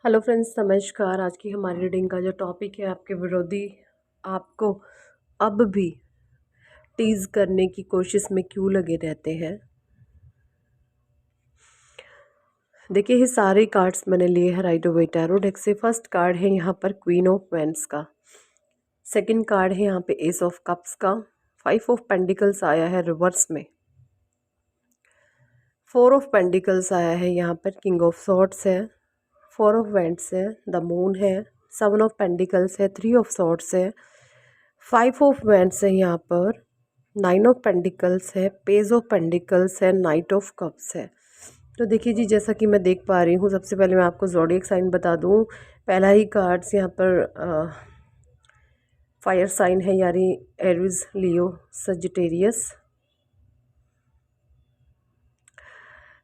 Hello friends, नमस्कार। आज की हमारी रीडिंग का जो टॉपिक है, आपके विरोधी आपको अब भी टीज करने की कोशिश में क्यों लगे रहते हैं। देखिए, ये सारे कार्ड्स मैंने लिए हैं राइडर वेट टैरो डेक से। फर्स्ट कार्ड है यहाँ पर क्वीन ऑफ वेंड्स का। सेकंड कार्ड है यहाँ पे एस ऑफ कप्स का। 5 ऑफ पेंटिकल्स आया है रिवर्स में। 4 ऑफ पेंटिकल्स आया है यहाँ पर। किंग ऑफ सॉर्ड्स है। 4 ऑफ वेंड्स है। द मून है। 7 ऑफ पेंटिकल्स है। 3 ऑफ सॉर्ड्स है। 5 ऑफ वेंड्स है यहाँ पर। 9 ऑफ पेंटिकल्स है। पेज ऑफ पेंटिकल्स है। नाइट ऑफ कप्स है। तो देखिए जी, जैसा कि मैं देख पा रही हूँ, सबसे पहले मैं आपको ज़ोडिएक साइन बता दूँ। पहला ही कार्ड्स यहाँ पर फायर साइन है, यानी एरीज, लियो, सजिटेरियस।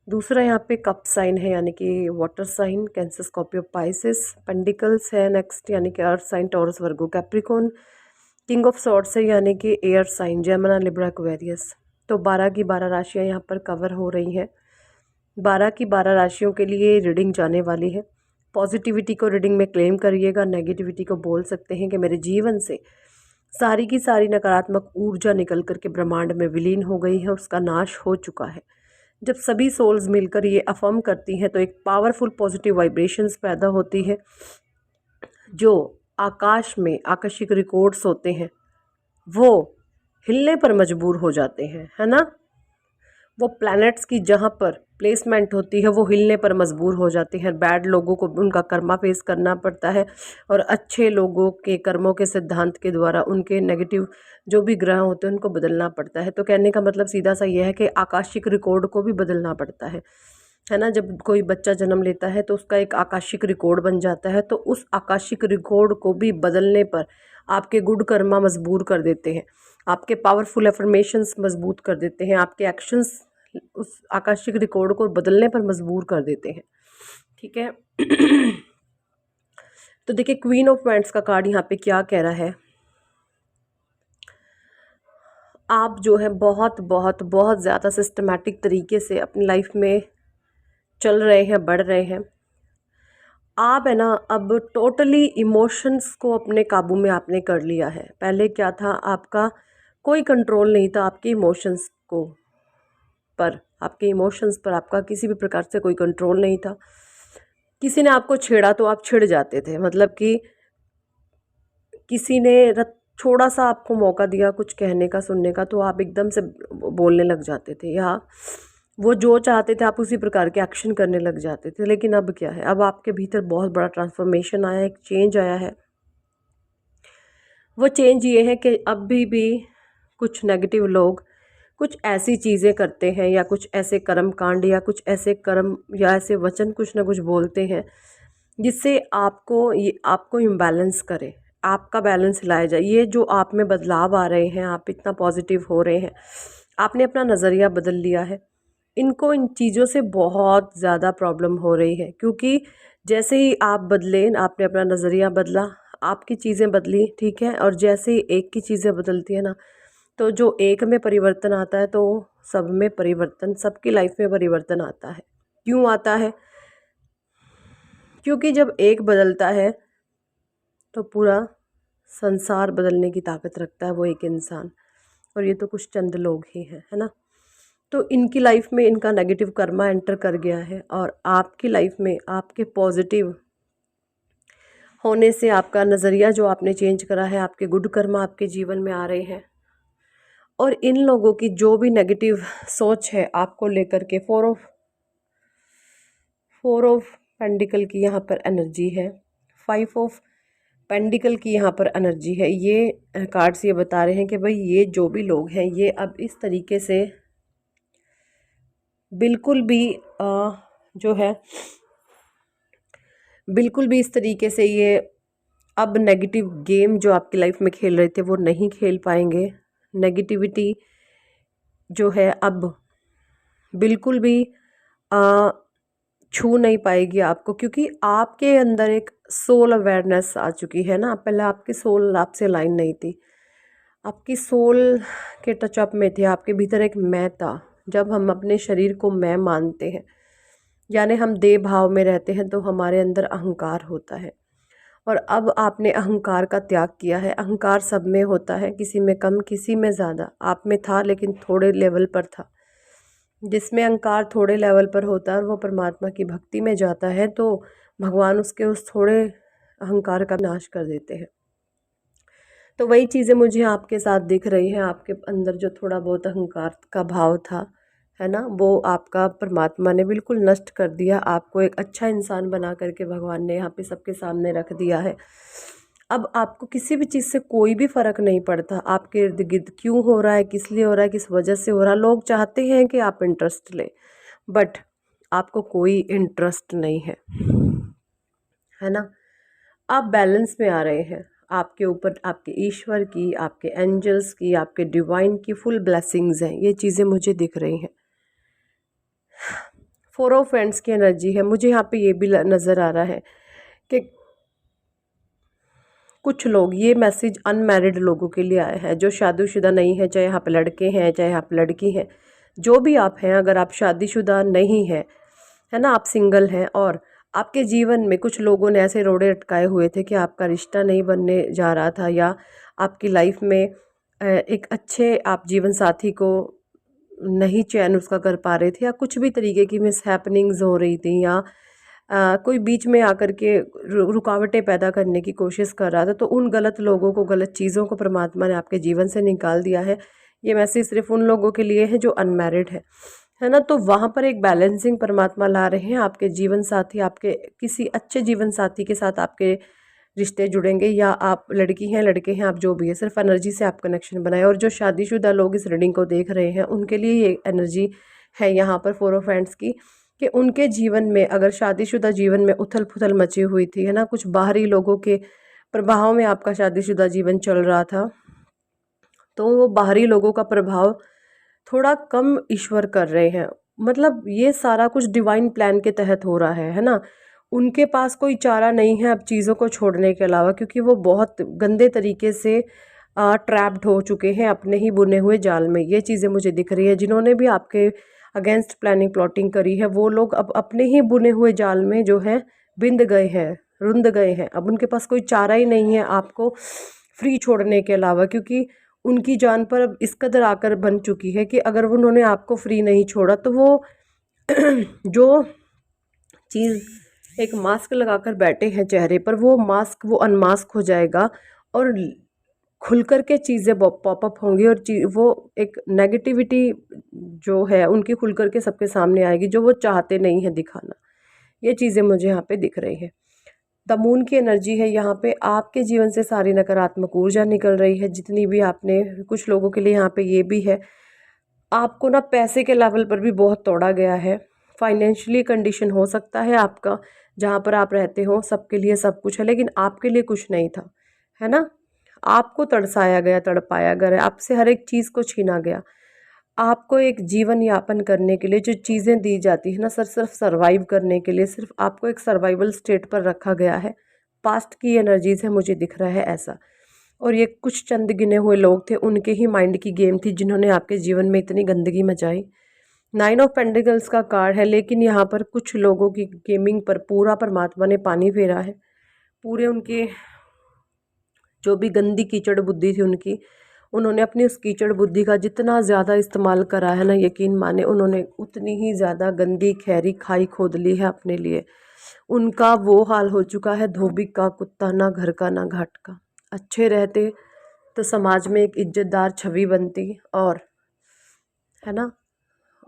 दूसरा यहाँ पे कप साइन है, यानी कि water sign, Cancer, Scorpio, Pisces. Pentacles है नेक्स्ट, यानी कि earth sign, Taurus, Virgo, Capricorn. King of swords है, यानी कि air sign, Gemini, Libra, Aquarius. तो 12 की 12 राशियाँ यहाँ पर कवर हो रही हैं। 12 की 12 राशियों के लिए रीडिंग जाने वाली है। पॉजिटिविटी को रीडिंग में क्लेम करिएगा, नेगेटिविटी को बोल सकते हैं कि मेरे जीवन से सारी की सारी नकारात्मक ऊर्जा निकल करके ब्रह्मांड में विलीन हो गई है, उसका नाश हो चुका है। जब सभी सोल्स मिलकर ये अफर्म करती हैं तो एक पावरफुल पॉजिटिव वाइब्रेशंस पैदा होती है, जो आकाश में आकस्मिक रिकॉर्ड्स होते हैं वो हिलने पर मजबूर हो जाते हैं, है ना। वो प्लैनेट्स की जहाँ पर प्लेसमेंट होती है वो हिलने पर मजबूर हो जाते हैं। बैड लोगों को उनका कर्मा फेस करना पड़ता है, और अच्छे लोगों के कर्मों के सिद्धांत के द्वारा उनके नेगेटिव जो भी ग्रह होते हैं उनको बदलना पड़ता है। तो कहने का मतलब सीधा सा यह है कि आकाशिक रिकॉर्ड को भी बदलना पड़ता है ना। जब कोई बच्चा जन्म लेता है तो उसका एक आकाशिक रिकॉर्ड बन जाता है, तो उस आकाशिक रिकॉर्ड को भी बदलने पर आपके गुड कर्मा मजबूर कर देते हैं, आपके पावरफुल एफर्मेशंस मजबूत कर देते हैं, आपके एक्शंस उस आकाशिक रिकॉर्ड को बदलने पर मजबूर कर देते हैं। ठीक है। तो देखिए, क्वीन ऑफ वांड्स का कार्ड यहाँ पे क्या कह रहा है। आप जो है बहुत बहुत बहुत ज़्यादा सिस्टमैटिक तरीके से अपनी लाइफ में चल रहे हैं, बढ़ रहे हैं। आप है ना, अब टोटली इमोशंस को अपने काबू में आपने कर लिया है। पहले क्या था, आपका कोई कंट्रोल नहीं था आपके इमोशंस को पर, आपके इमोशंस पर आपका किसी भी प्रकार से कोई कंट्रोल नहीं था। किसी ने आपको छेड़ा तो आप छिड़ जाते थे, मतलब कि किसी ने थोड़ा सा आपको मौका दिया कुछ कहने का, सुनने का, तो आप एकदम से बोलने लग जाते थे, या वो जो चाहते थे आप उसी प्रकार के एक्शन करने लग जाते थे। लेकिन अब क्या है, अब आपके भीतर बहुत बड़ा ट्रांसफॉर्मेशन आया है, एक चेंज आया है। वो चेंज ये है कि अभी भी कुछ नेगेटिव लोग कुछ ऐसी चीज़ें करते हैं, या कुछ ऐसे कर्म कांड, या कुछ ऐसे कर्म या ऐसे वचन कुछ ना कुछ बोलते हैं जिससे आपको इम्बैलेंस करे, आपका बैलेंस लाया जाए। ये जो आप में बदलाव आ रहे हैं, आप इतना पॉजिटिव हो रहे हैं, आपने अपना नज़रिया बदल लिया है। इनको इन चीज़ों से बहुत ज़्यादा प्रॉब्लम हो रही है, क्योंकि जैसे ही आप बदले, आपने अपना नज़रिया बदला, आपकी चीज़ें बदली, ठीक है। और जैसे ही एक की चीज़ें बदलती है ना, तो जो एक में परिवर्तन आता है तो सब में परिवर्तन, सबकी लाइफ में परिवर्तन आता है। क्यों आता है? क्योंकि जब एक बदलता है तो पूरा संसार बदलने की ताकत रखता है वो एक इंसान, और ये तो कुछ चंद लोग ही हैं, है ना। तो इनकी लाइफ में इनका नेगेटिव कर्मा एंटर कर गया है, और आपकी लाइफ में आपके पॉजिटिव होने से आपका नज़रिया जो आपने चेंज करा है, आपके गुड कर्मा आपके जीवन में आ रहे हैं। और इन लोगों की जो भी नेगेटिव सोच है आपको लेकर के, फोर ऑफ पेंडिकल की यहाँ पर एनर्जी है, 5 ऑफ पेंडिकल की यहाँ पर एनर्जी है। ये कार्ड्स ये बता रहे हैं कि भाई ये जो भी लोग हैं ये अब इस तरीके से बिल्कुल भी जो है बिल्कुल भी इस तरीके से ये अब नेगेटिव गेम जो आपकी लाइफ में खेल रहे थे वो नहीं खेल पाएंगे। नेगेटिविटी जो है अब बिल्कुल भी छू नहीं पाएगी आपको, क्योंकि आपके अंदर एक सोल अवेयरनेस आ चुकी है ना। पहले आपकी सोल आपसे लाइन नहीं थी, आपकी सोल के टचअप में थे, आपके भीतर एक मैं था। जब हम अपने शरीर को मैं मानते हैं यानी हम देह भाव में रहते हैं तो हमारे अंदर अहंकार होता है। और अब आपने अहंकार का त्याग किया है। अहंकार सब में होता है, किसी में कम किसी में ज़्यादा। आप में था लेकिन थोड़े लेवल पर था। जिसमें अहंकार थोड़े लेवल पर होता है और वो परमात्मा की भक्ति में जाता है तो भगवान उसके उस थोड़े अहंकार का नाश कर देते हैं। तो वही चीज़ें मुझे आपके साथ दिख रही हैं। आपके अंदर जो थोड़ा बहुत अहंकार का भाव था, है ना, वो आपका परमात्मा ने बिल्कुल नष्ट कर दिया। आपको एक अच्छा इंसान बना करके भगवान ने यहाँ पे सबके सामने रख दिया है। अब आपको किसी भी चीज़ से कोई भी फ़र्क नहीं पड़ता आपके इर्द गिर्द क्यों हो रहा है, किस लिए हो रहा है, किस वजह से हो रहा है। लोग चाहते हैं कि आप इंटरेस्ट लें, बट आपको कोई इंटरेस्ट नहीं है ना। आप बैलेंस में आ रहे हैं। आपके ऊपर आपके ईश्वर की, आपके एंजल्स की, आपके डिवाइन की फुल ब्लेसिंग्स हैं। ये चीज़ें मुझे दिख रही हैं। 4 ऑफ फ्रेंड्स की एनर्जी है। मुझे यहाँ पे ये भी नज़र आ रहा है कि कुछ लोग, ये मैसेज अनमैरिड लोगों के लिए आया है जो शादीशुदा नहीं है, चाहे आप लड़के हैं चाहे आप लड़की हैं, जो भी आप हैं। अगर आप शादीशुदा नहीं हैं, है ना, आप सिंगल हैं और आपके जीवन में कुछ लोगों ने ऐसे रोड़े अटकाए हुए थे कि आपका रिश्ता नहीं बनने जा रहा था, या आपकी लाइफ में एक अच्छे आप जीवन साथी को नहीं चैन उसका कर पा रहे थे, या कुछ भी तरीके की मिस हैपनिंग्स हो रही थी, या कोई बीच में आकर के रुकावटें पैदा करने की कोशिश कर रहा था। तो उन गलत लोगों को, गलत चीज़ों को परमात्मा ने आपके जीवन से निकाल दिया है। ये मैसेज सिर्फ उन लोगों के लिए है जो अनमैरिड है ना। तो वहाँ पर एक बैलेंसिंग परमात्मा ला रहे हैं। आपके जीवन साथी, आपके किसी अच्छे जीवन साथी के साथ आपके रिश्ते जुड़ेंगे, या आप लड़की हैं लड़के हैं, आप जो भी है, सिर्फ एनर्जी से आप कनेक्शन बनाए। और जो शादीशुदा लोग इस रीडिंग को देख रहे हैं उनके लिए ये एनर्जी है यहाँ पर 4 ऑफ हैंड्स की, कि उनके जीवन में अगर शादीशुदा जीवन में उथल पुथल मची हुई थी, है ना, कुछ बाहरी लोगों के प्रभाव में आपका शादीशुदा जीवन चल रहा था, तो वो बाहरी लोगों का प्रभाव थोड़ा कम ईश्वर कर रहे हैं। मतलब ये सारा कुछ डिवाइन प्लान के तहत हो रहा है ना। उनके पास कोई चारा नहीं है अब चीज़ों को छोड़ने के अलावा, क्योंकि वो बहुत गंदे तरीके से ट्रैप्ड हो चुके हैं अपने ही बुने हुए जाल में। ये चीज़ें मुझे दिख रही है। जिन्होंने भी आपके अगेंस्ट प्लानिंग प्लॉटिंग करी है, वो लोग अब अपने ही बुने हुए जाल में जो है बिंद गए हैं, रुंध गए हैं। अब उनके पास कोई चारा ही नहीं है आपको फ्री छोड़ने के अलावा, क्योंकि उनकी जान पर अब इस कदर आकर बन चुकी है कि अगर उन्होंने आपको फ्री नहीं छोड़ा तो वो जो चीज़ एक मास्क लगाकर बैठे हैं चेहरे पर, वो मास्क वो अनमास्क हो जाएगा और खुल कर के चीज़ें पॉपअप होंगी, और वो एक नेगेटिविटी जो है उनकी खुल कर के सबके सामने आएगी, जो वो चाहते नहीं है दिखाना। ये चीज़ें मुझे यहाँ पे दिख रही है। द मून की एनर्जी है यहाँ पे। आपके जीवन से सारी नकारात्मक ऊर्जा निकल रही है, जितनी भी आपने, कुछ लोगों के लिए यहाँ पे ये भी है, आपको ना पैसे के लेवल पर भी बहुत तोड़ा गया है। फाइनेंशियली कंडीशन हो सकता है आपका, जहाँ पर आप रहते हो सबके लिए सब कुछ है लेकिन आपके लिए कुछ नहीं था, है ना। आपको तड़साया गया, तड़पाया गया, आपसे हर एक चीज़ को छीना गया। आपको एक जीवन यापन करने के लिए जो चीज़ें दी जाती है ना सर, सिर्फ सर्वाइव करने के लिए, सिर्फ आपको एक सर्वाइवल स्टेट पर रखा गया है। पास्ट की एनर्जीज है, मुझे दिख रहा है ऐसा। और ये कुछ चंद गिने हुए लोग थे, उनके ही माइंड की गेम थी जिन्होंने आपके जीवन में इतनी गंदगी मचाई। 9 ऑफ पेंटिकल्स का कार्ड है, लेकिन यहाँ पर कुछ लोगों की गेमिंग पर पूरा परमात्मा ने पानी फेरा है। पूरे उनके जो भी गंदी कीचड़ बुद्धि थी उनकी, उन्होंने अपनी उस कीचड़ बुद्धि का जितना ज़्यादा इस्तेमाल करा है ना, यकीन माने उन्होंने उतनी ही ज़्यादा गंदी खैरी खाई खोद ली है अपने लिए। उनका वो हाल हो चुका है, धोबी का कुत्ता, ना घर का ना घाट का। अच्छे रहते तो समाज में एक इज्जतदार छवि बनती, और है ना,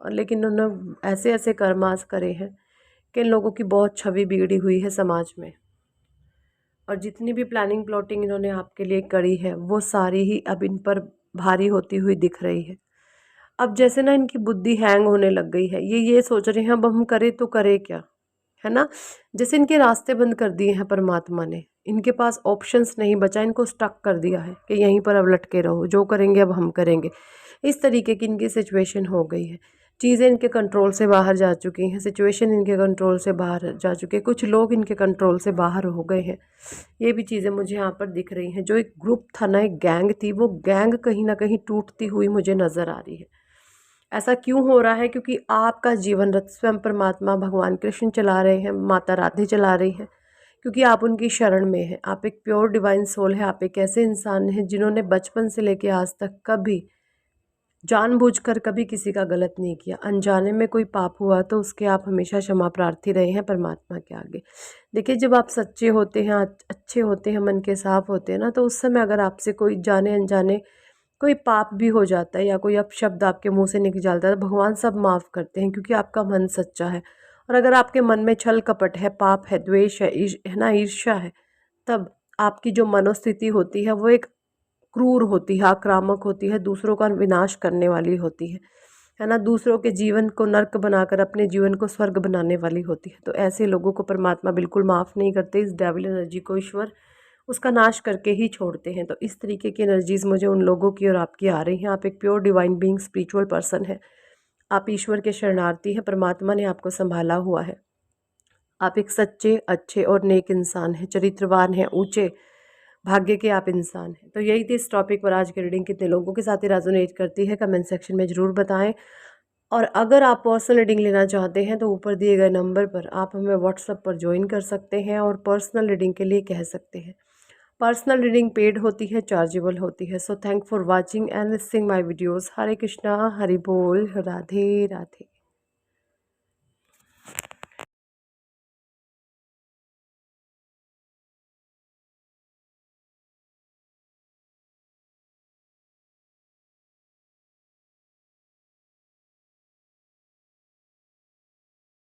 लेकिन उन्होंने ऐसे ऐसे कर्मास करे हैं कि इन लोगों की बहुत छवि बिगड़ी हुई है समाज में। और जितनी भी प्लानिंग प्लॉटिंग इन्होंने आपके लिए करी है वो सारी ही अब इन पर भारी होती हुई दिख रही है। अब जैसे ना इनकी बुद्धि हैंग होने लग गई है, ये सोच रहे हैं अब हम करें तो करें क्या, है ना। जैसे इनके रास्ते बंद कर दिए हैं परमात्मा ने, इनके पास ऑप्शंस नहीं बचा, इनको स्टक कर दिया है कि यहीं पर अब लटके रहो, जो करेंगे अब हम करेंगे। इस तरीके की इनकी सिचुएशन हो गई है। चीज़ें इनके कंट्रोल से बाहर जा चुकी हैं, सिचुएशन इनके कंट्रोल से बाहर जा चुके हैं, कुछ लोग इनके कंट्रोल से बाहर हो गए हैं। ये भी चीज़ें मुझे यहाँ पर दिख रही हैं। जो एक ग्रुप था ना, एक गैंग थी, वो गैंग कहीं ना कहीं टूटती हुई मुझे नज़र आ रही है। ऐसा क्यों हो रहा है? क्योंकि आपका जीवन रथ स्वयं परमात्मा भगवान कृष्ण चला रहे हैं, माता राधे चला रही हैं, क्योंकि आप उनकी शरण में हैं। आप एक प्योर डिवाइन सोल है। आप एक ऐसे इंसान हैं जिन्होंने बचपन से लेके आज तक कभी जानबूझकर कभी किसी का गलत नहीं किया। अनजाने में कोई पाप हुआ तो उसके आप हमेशा क्षमा प्रार्थी रहे हैं परमात्मा के आगे। देखिए, जब आप सच्चे होते हैं, अच्छे होते हैं, मन के साफ होते हैं ना, तो उस समय अगर आपसे कोई जाने अनजाने कोई पाप भी हो जाता है या कोई अपशब्द आपके मुंह से निकल जाता है, तो भगवान सब माफ़ करते हैं, क्योंकि आपका मन सच्चा है। और अगर आपके मन में छल कपट है, पाप है, द्वेष है ना, ईर्ष्या है, तब आपकी जो मनोस्थिति होती है वो एक क्रूर होती है, आक्रामक होती है, दूसरों का विनाश करने वाली होती है ना, दूसरों के जीवन को नर्क बनाकर अपने जीवन को स्वर्ग बनाने वाली होती है। तो ऐसे लोगों को परमात्मा बिल्कुल माफ़ नहीं करते। इस डेविल एनर्जी को ईश्वर उसका नाश करके ही छोड़ते हैं। तो इस तरीके की एनर्जीज मुझे उन लोगों की और आपकी आ रही हैं। आप एक pure divine being spiritual person है। आप ईश्वर के शरणार्थी हैं, परमात्मा ने आपको संभाला हुआ है। आप एक सच्चे, अच्छे और नेक इंसान हैं, चरित्रवान हैं, ऊंचे भाग्य के आप इंसान हैं। तो यही थी इस टॉपिक पर आज की रीडिंग। कितने लोगों के साथ ही रेजोनेट करती है कमेंट सेक्शन में ज़रूर बताएं। और अगर आप पर्सनल रीडिंग लेना चाहते हैं तो ऊपर दिए गए नंबर पर आप हमें व्हाट्सएप पर ज्वाइन कर सकते हैं और पर्सनल रीडिंग के लिए कह सकते हैं। पर्सनल रीडिंग पेड होती है, चार्जेबल होती है। So thank for watching and listening my videos. Hare Krishna, Hari बोल, राधे राधे।